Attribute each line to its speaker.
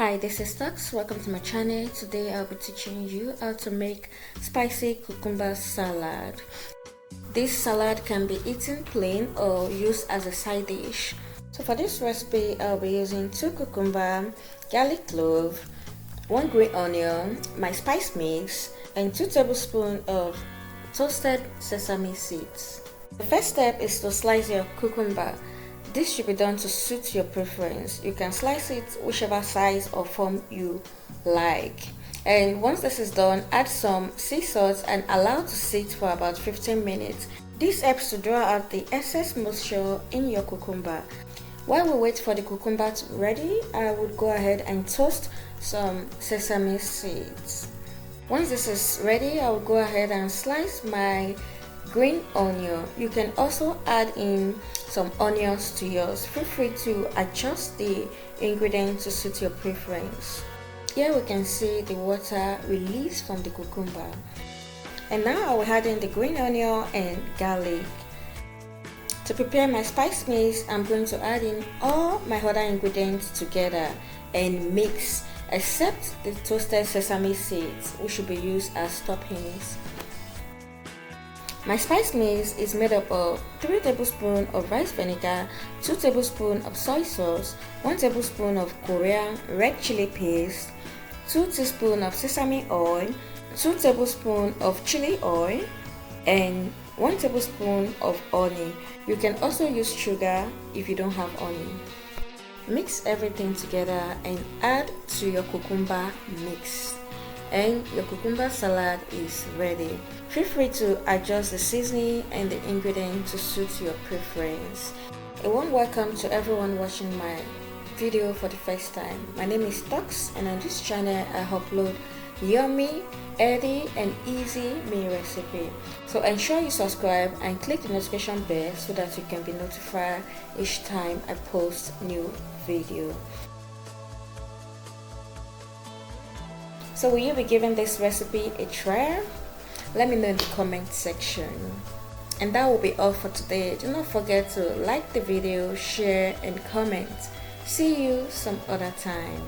Speaker 1: Hi, this is Tux. Welcome to my channel. Today I'll be teaching you how to make spicy cucumber salad. This salad can be eaten plain or used as a side dish. So for this recipe, I'll be using 2 cucumber, garlic clove, 1 green onion, my spice mix, and 2 tablespoons of toasted sesame seeds. The first step is to slice your cucumber. This should be done to suit your preference. You can slice it whichever size or form you like. And once this is done, add some sea salt and allow to sit for about 15 minutes. This helps to draw out the excess moisture in your cucumber. While we wait for the cucumber to be ready, I would go ahead and toast some sesame seeds. Once this is ready, I will go ahead and slice my green onion. You can also add in some onions to yours. Feel free to adjust the ingredients to suit your preference. Here we can see the water released from the cucumber. And now I will add in the green onion and garlic. To prepare my spice mix, I'm going to add in all my other ingredients together and mix, except the toasted sesame seeds, which should be used as toppings. My spice mix is made up of 3 tablespoons of rice vinegar, 2 tablespoons of soy sauce, 1 tablespoon of Korean red chili paste, 2 teaspoons of sesame oil, 2 tablespoons of chili oil, and 1 tablespoon of honey. You can also use sugar if you don't have honey. Mix everything together and add to your cucumber mix. And your cucumber salad is ready. Feel free to adjust the seasoning and the ingredients to suit your preference. A warm welcome to everyone watching my video for the first time. My name is Tux, and on this channel I upload yummy, healthy and easy meal recipe. So ensure you subscribe and click the notification bell so that you can be notified each time I post new video. So will you be giving this recipe a try? Let me know in the comment section. And that will be all for today. Do not forget to like the video, share and comment. See you some other time.